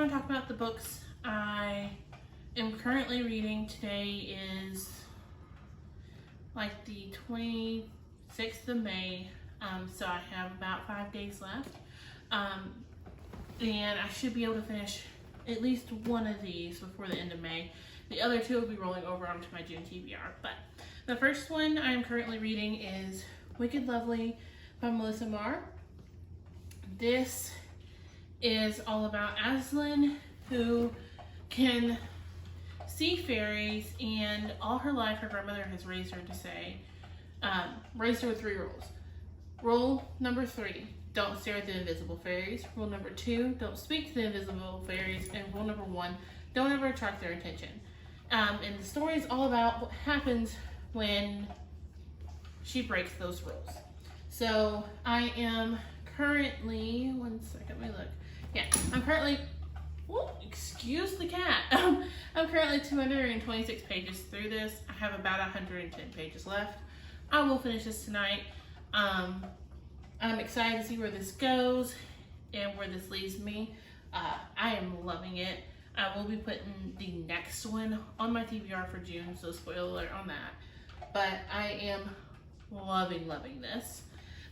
want to talk about the books I am currently reading. Today is like the 26th of May, so I have about 5 days left, and I should be able to finish at least one of these before the end of May. The other two will be rolling over onto my June TBR. But the first one I'm currently reading is Wicked Lovely by Melissa Marr. This is all about Aslan, who can see fairies, and all her life her grandmother has raised her to say, raised her with 3 rules. Rule number 3, don't stare at the invisible fairies. Rule number 2, don't speak to the invisible fairies. And rule number 1, don't ever attract their attention. And the story is all about what happens when she breaks those rules. So I am currently, one second, let me look. Yeah, I'm currently, excuse the cat. I'm currently 226 pages through this. I have about 110 pages left. I will finish this tonight. I'm excited to see where this goes and where this leaves me. I am loving it. I will be putting the next one on my TBR for June, so spoiler alert on that. But I am loving this.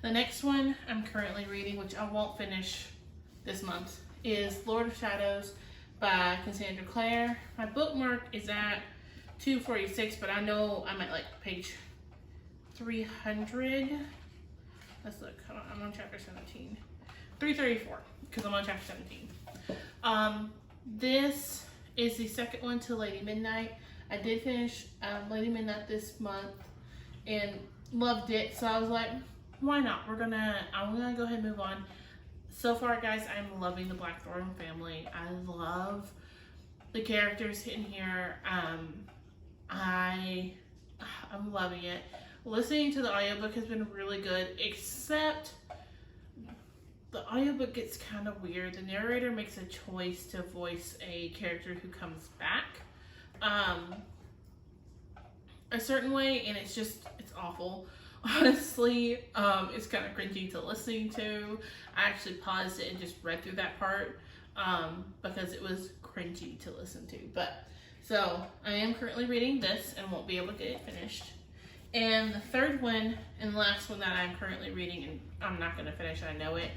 The next one I'm currently reading, which I won't finish this month, is Lord of Shadows by Cassandra Clare. My bookmark is at 246, but I know I'm at like page 300. Let's look. I'm on chapter 17. 334, because I'm on chapter 17. This is the second one to Lady Midnight. I did finish Lady Midnight this month and loved it, so I was like, why not? I'm gonna go ahead and move on. So far, guys, I'm loving the Blackthorn family. I love the characters in here. I'm loving it. Listening to the audiobook has been really good, except the audiobook gets kind of weird. The narrator makes a choice to voice a character who comes back a certain way, and it's awful. Honestly, it's kind of cringy to listen to. I actually paused it and just read through that part because it was cringy to listen to. But so I am currently reading this and won't be able to get it finished. And the third one and last one that I'm currently reading, and I'm not going to finish, I know it,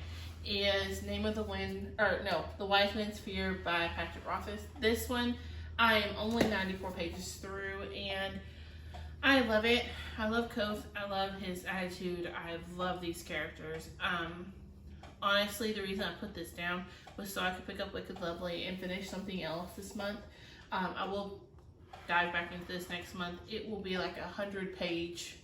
is The Wise Man's Fear by Patrick Rothfuss. This one, I am only 94 pages through, and I love it. I love Koth. I love his attitude. I love these characters. Honestly, the reason I put this down was so I could pick up Wicked Lovely and finish something else this month. I will dive back into this next month. It will be like 100-page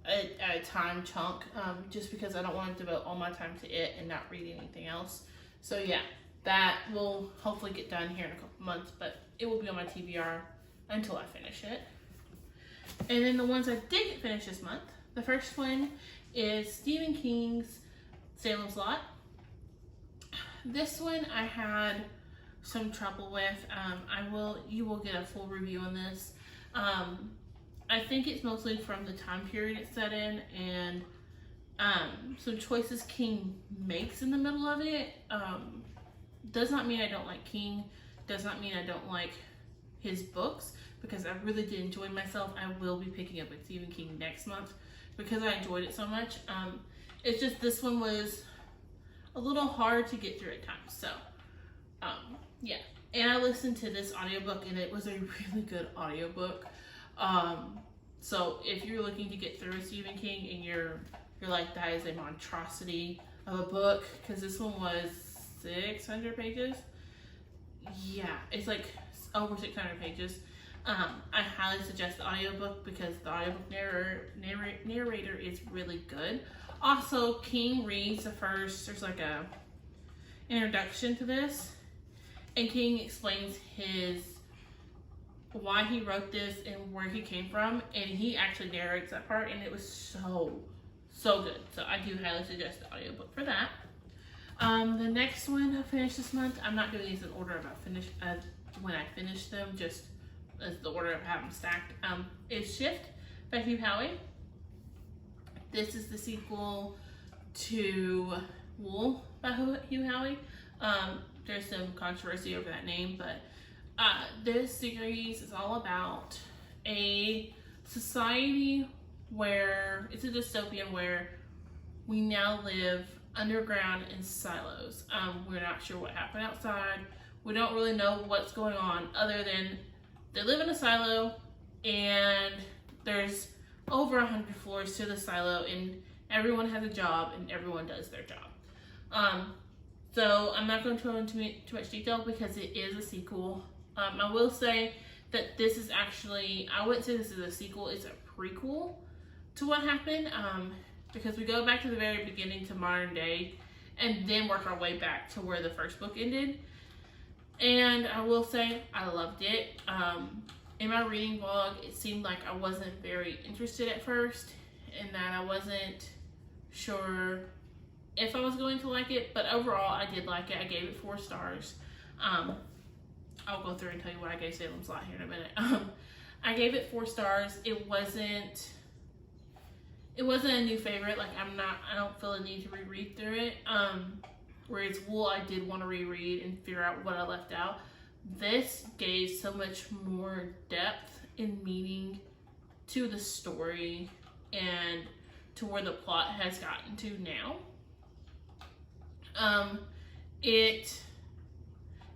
at a time chunk, just because I don't want to devote all my time to it and not read anything else. So yeah, that will hopefully get done here in a couple months, but it will be on my TBR until I finish it. And then the ones I didn't finish this month, the first one is Stephen King's Salem's Lot. This one I had some trouble with. You will get a full review on this. I think it's mostly from the time period it's set in, and some choices King makes in the middle of it. Does not mean I don't like King, does not mean I don't like his books, because I really did enjoy myself. I will be picking up with Stephen King next month because I enjoyed it so much. It's just this one was a little hard to get through at times. So yeah, and I listened to this audiobook and it was a really good audiobook. So if you're looking to get through a Stephen King and you're like, that is a monstrosity of a book, because this one was 600 pages. Yeah, it's like over 600 pages. I highly suggest the audiobook because the audiobook narrator is really good. Also, King reads there's like a introduction to this, and King explains why he wrote this and where he came from, and he actually narrates that part, and it was so good. So I do highly suggest the audiobook for that. The next one I finished this month, I'm not doing these in order of when I finish them, just as the order I have them stacked, is Shift by Hugh Howey. This is the sequel to Wool by Hugh Howey. There's some controversy over that name, but this series is all about a society where it's a dystopian where we now live underground in silos. We're not sure what happened outside. We don't really know what's going on other than they live in a silo and there's over 100 floors to the silo and everyone has a job and everyone does their job. So I'm not going to go into too much detail because it is a sequel. I will say that this is actually, I wouldn't say this is a sequel, it's a prequel to what happened, because we go back to the very beginning to modern day and then work our way back to where the first book ended. And I will say I loved it. In my reading vlog, it seemed like I wasn't very interested at first and that I wasn't sure if I was going to like it, but overall I did like it. I gave it 4 stars. I'll go through and tell you what I gave Salem's Lot here in a minute. I gave it 4 stars. It wasn't a new favorite. Like I don't feel a need to reread through it. Whereas Wool, I did want to reread and figure out what I left out. This gave so much more depth and meaning to the story and to where the plot has gotten to now. It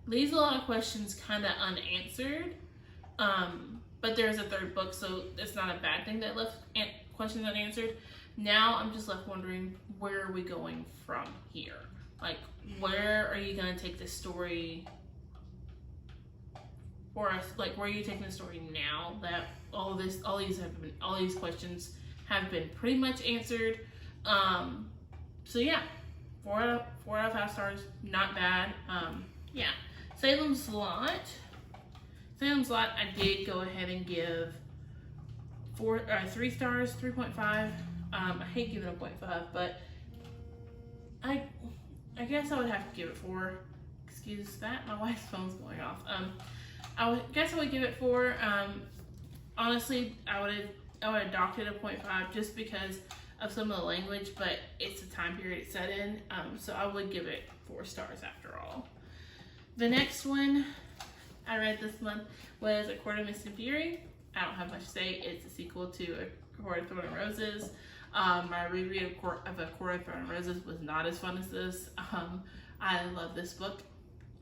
leaves a lot of questions kind of unanswered, but there's a 3rd book, so it's not a bad thing that left questions unanswered. Now I'm just left wondering, where are we going from here? Like, where are you going to take this story for us? Like, where are you taking the story now that all these questions have been pretty much answered? So yeah, 4 out of 5 stars, not bad. Yeah, Salem's Lot, I did go ahead and give 3 stars, 3.5. I hate giving a 0.5, but I guess I would have to give it 4. Excuse that, my wife's phone's going off. I guess I would give it 4. Honestly, I would have docked it a 0.5 just because of some of the language, but it's the time period it's set in, so I would give it 4 stars after all. The next one I read this month was A Court of Mist and Fury. I don't have much to say. It's a sequel to A Court of Thorn and Roses. My reread of A Court of Thorn and Roses was not as fun as this. I love this book.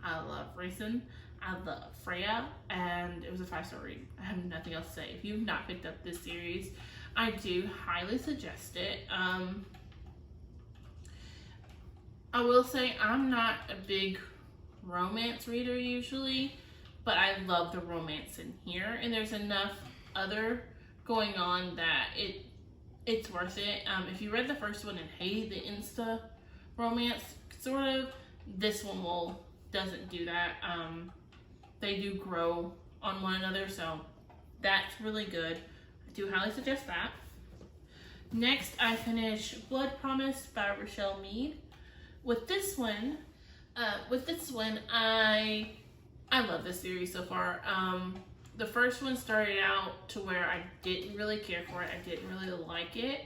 I love Raisin. I love Freya, and it was a 5-star read. I have nothing else to say. If you've not picked up this series, I do highly suggest it. I will say I'm not a big romance reader usually, but I love the romance in here, and there's enough other going on that it's worth it. If you read the first one and hated the insta romance sort of, this one doesn't do that. They do grow on one another, so that's really good. I do highly suggest that. Next, I finished Blood Promise by Richelle Mead. With this one, I love this series so far. The first one started out to where I didn't really care for it. I didn't really like it.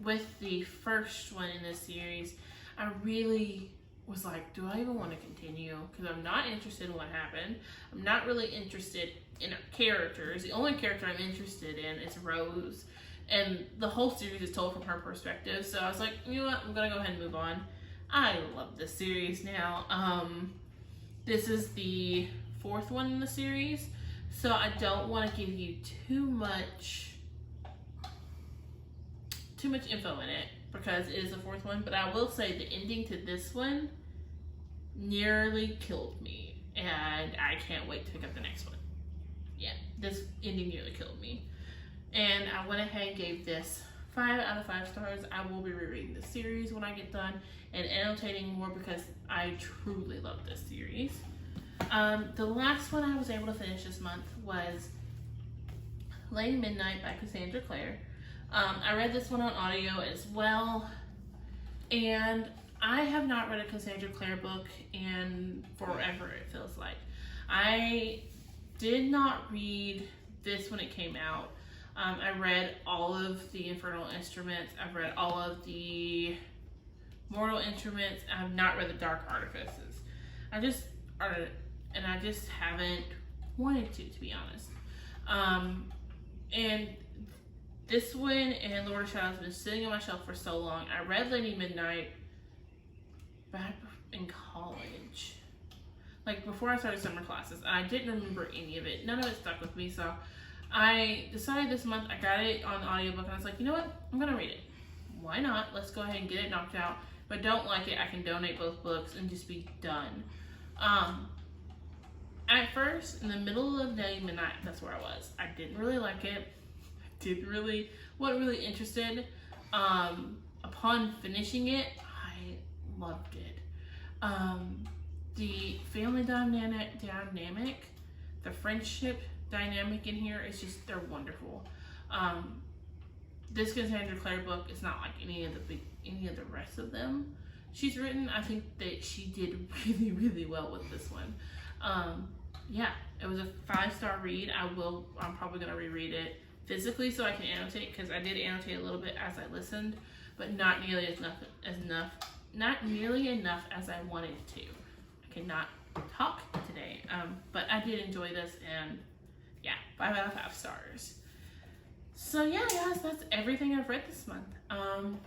With the first one in this series, I really was like, do I even want to continue? Because I'm not interested in what happened. I'm not really interested in characters. The only character I'm interested in is Rose. And the whole series is told from her perspective. So I was like, you know what? I'm going to go ahead and move on. I love this series now. This is the 4th one in the series. So I don't want to give you too much info in it because it is the 4th one. But I will say the ending to this one nearly killed me. And I can't wait to pick up the next one. Yeah, this ending nearly killed me. And I went ahead and gave this 5 out of 5 stars. I will be rereading the series when I get done and annotating more because I truly love this series. The last one I was able to finish this month was Lady Midnight by Cassandra Clare. I read this one on audio as well, and I have not read a Cassandra Clare book in forever, it feels like. I did not read this when it came out. I read all of the Infernal Instruments. I've read all of the Mortal Instruments. I have not read The Dark Artifices. I just haven't wanted to be honest. And this one and Lord of Shadows have been sitting on my shelf for so long. I read Lady Midnight back in college, like before I started summer classes. I didn't remember any of it. None of it stuck with me, so I decided this month I got it on audiobook, and I was like, you know what? I'm gonna read it. Why not? Let's go ahead and get it knocked out. If I don't like it, I can donate both books and just be done. At first, in the middle of Lady Midnight, that's where I was. I didn't really like it. Wasn't really interested. Upon finishing it, I loved it. The family dynamic, the friendship dynamic in here is just, they're wonderful. This Cassandra Clare book is not like any of the rest of them she's written. I think that she did really well with this one. Yeah, it was a 5-star read. I'm probably gonna reread it physically so I can annotate, because I did annotate a little bit as I listened, but not nearly enough as I wanted to. I cannot talk today, but I did enjoy this, and yeah, 5 out of 5 stars. So yeah, guys, that's everything I've read this month.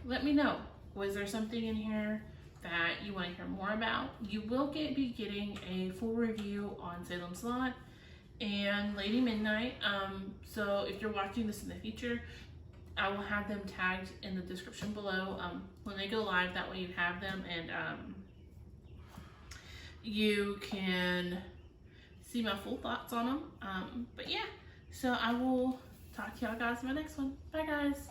Let me know, was there something in here that you want to hear more about? You will be getting a full review on Salem Slot and Lady Midnight. So if you're watching this in the future, I will have them tagged in the description below when they go live. That way you have them, and you can see my full thoughts on them. But yeah, so I will talk to y'all guys in my next one. Bye guys.